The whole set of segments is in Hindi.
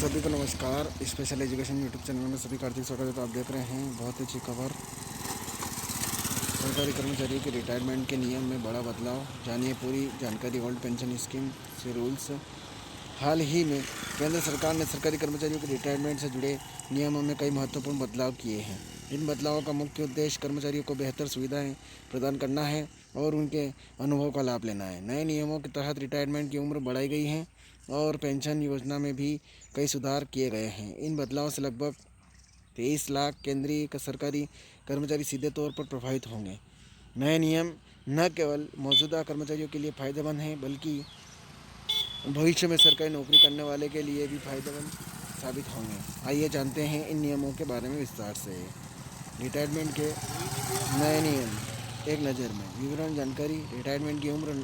सभी को नमस्कार। स्पेशल एजुकेशन यूट्यूब चैनल में सभी कार्तिक स्वागत है। आप देख रहे हैं बहुत अच्छी खबर। सरकारी कर्मचारियों के रिटायरमेंट के नियम में बड़ा बदलाव, जानिए पूरी जानकारी। ओल्ड पेंशन स्कीम से रूल्स। हाल ही में केंद्र सरकार ने सरकारी कर्मचारियों के रिटायरमेंट से जुड़े नियमों में कई महत्वपूर्ण बदलाव किए हैं। इन बदलावों का मुख्य उद्देश्य कर्मचारियों को बेहतर सुविधाएं प्रदान करना है और उनके अनुभव का लाभ लेना है। नए नियमों के तहत रिटायरमेंट की उम्र बढ़ाई गई है और पेंशन योजना में भी कई सुधार किए गए हैं। इन बदलावों से लगभग 23 लाख केंद्रीय सरकारी कर्मचारी सीधे तौर पर प्रभावित होंगे। नए नियम न केवल मौजूदा कर्मचारियों के लिए फ़ायदेमंद हैं, बल्कि भविष्य में सरकारी नौकरी करने वाले के लिए भी फायदेमंद साबित होंगे। आइए जानते हैं इन नियमों के बारे में विस्तार से। रिटायरमेंट के नए नियम एक नज़र में। विवरण जानकारी। रिटायरमेंट की उम्र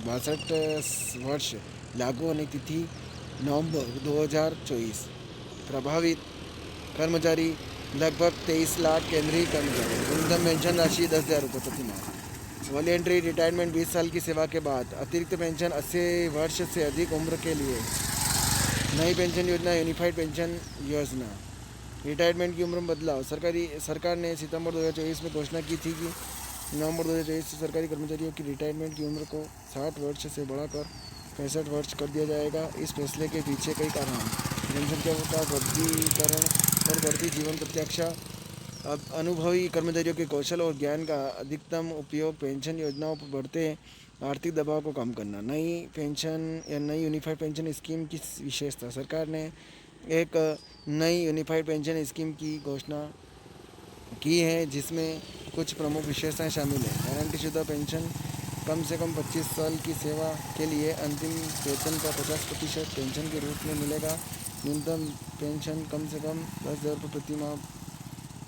62 वर्ष। लागू होने की तिथि नवंबर 2024। प्रभावित कर्मचारी लगभग 23 लाख केंद्रीय कर्मचारी। न्यूनतम पेंशन राशि 10,000 रुपये प्रति माह। वॉलेंट्री रिटायरमेंट 20 साल की सेवा के बाद अतिरिक्त पेंशन 80 वर्ष से अधिक उम्र के लिए। नई पेंशन योजना यूनिफाइड पेंशन योजना। रिटायरमेंट की उम्र में बदलाव। सरकार ने सितंबर 2024 में घोषणा की थी कि नवंबर 2023 से सरकारी कर्मचारियों की रिटायरमेंट की उम्र को 60 वर्ष से बढ़ाकर 65 वर्ष कर दिया जाएगा। इस फैसले के पीछे कई कारण हैं। जनसंख्या का वृद्धिकरण और बढ़ती जीवन प्रत्याशा। अब अनुभवी कर्मचारियों के कौशल और ज्ञान का अधिकतम उपयोग। पेंशन योजनाओं पर बढ़ते आर्थिक दबाव को कम करना। नई पेंशन या नई यूनिफाइड पेंशन स्कीम की विशेषता। सरकार ने एक नई यूनिफाइड पेंशन स्कीम की घोषणा की है, जिसमें कुछ प्रमुख विशेषताएं शामिल हैं। गारंटीशुदा पेंशन। कम से कम 25 साल की सेवा के लिए अंतिम वेतन का 50% पेंशन के रूप में मिलेगा। न्यूनतम पेंशन कम से कम 10,000 रुपये प्रति माह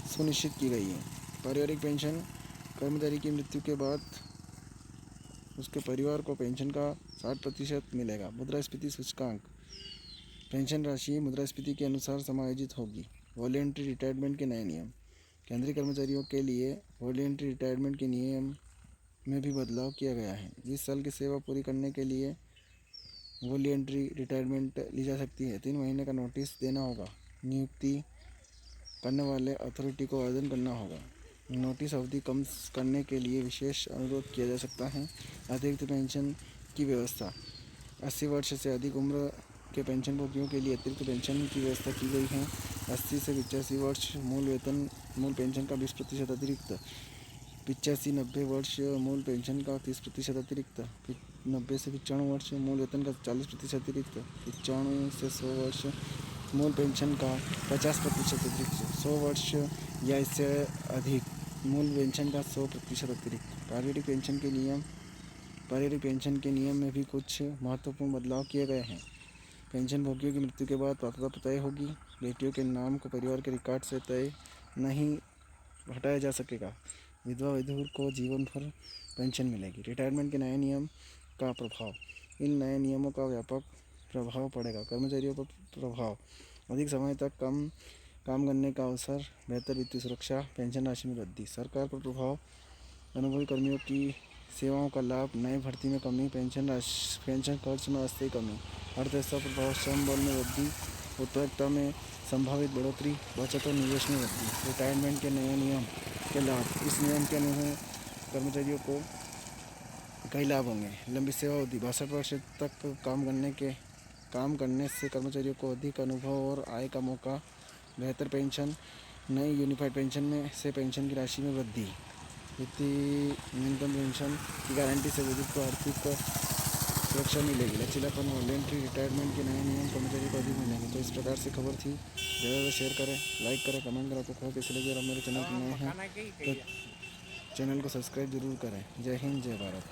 सुनिश्चित की गई है। पारिवारिक पेंशन। कर्मचारी की मृत्यु के बाद उसके परिवार को पेंशन का 60% मिलेगा। मुद्रास्फीति सूचकांक। पेंशन राशि मुद्रास्फीति के अनुसार समायोजित होगी। वॉलेंट्री रिटायरमेंट के नए नियम। केंद्रीय कर्मचारियों के लिए वॉलेंट्री रिटायरमेंट के नियम में भी बदलाव किया गया है। 20 साल की सेवा पूरी करने के लिए वॉलेंट्री रिटायरमेंट ली जा सकती है। 3 महीने का नोटिस देना होगा। नियुक्ति करने वाले अथॉरिटी को आवेदन करना होगा। नोटिस अवधि कम करने के लिए विशेष अनुरोध किया जा सकता है। अतिरिक्त पेंशन की व्यवस्था। 80 वर्ष से अधिक उम्र के पेंशनभोगियों के लिए अतिरिक्त पेंशन की व्यवस्था की गई है। 80 से 85 वर्ष मूल पेंशन का 20% अतिरिक्त। 85-90 वर्ष मूल पेंशन का 30% अतिरिक्त। 90 से 95 वर्ष मूल वेतन का 40% अतिरिक्त। 95 से 100 वर्ष मूल पेंशन का 50% अतिरिक्त। 100 वर्ष या इससे अधिक मूल पेंशन का 100% अतिरिक्त। पारिवारिक पेंशन के नियम में भी कुछ महत्वपूर्ण बदलाव किए गए हैं। पेंशन भोगियों की मृत्यु के बाद पात्रता तय होगी। बेटियों के नाम को परिवार के रिकॉर्ड से तय नहीं हटाया जा सकेगा। विधवा विधुर को जीवन भर पेंशन मिलेगी। रिटायरमेंट के नए नियम का प्रभाव। इन नए नियमों का व्यापक प्रभाव पड़ेगा। कर्मचारियों पर प्रभाव। अधिक समय तक काम करने का अवसर। बेहतर वित्तीय सुरक्षा। पेंशन राशि में वृद्धि। सरकार पर प्रभाव। अनुभवी कर्मियों की सेवाओं का लाभ। नई भर्ती में कमी। पेंशन खर्च में अस्थायी कमी। अर्थव्यवस्था प्रभाव। श्रम बल में वृद्धि। उत्पादकता में संभावित बढ़ोतरी। बचत और निवेश में वृद्धि। रिटायरमेंट के नए नियम के लाभ। इस नियम के अनुसार कर्मचारियों को कई लाभ होंगे। लंबी सेवा अवधि। 62 वर्ष तक काम करने से कर्मचारियों को अधिक अनुभव और आय का मौका। बेहतर पेंशन। नई यूनिफाइड पेंशन में से पेंशन की राशि में वृद्धि। वित्तीय न्यूनतम पेंशन की गारंटी से बुजुर्ग को आर्थिक सुरक्षा मिलेगी। लचीलापन। वॉलेंट्री रिटायरमेंट के नए नियम कर्मचारी को अधिक मिलेंगे। तो इस प्रकार से खबर थी। ज़्यादा से शेयर करें, लाइक करें, कमेंट करें। आपको खबर कैसे लगी और आप मेरे चैनल पर नए हैं तो चैनल को सब्सक्राइब जरूर करें। जय हिंद, जय भारत।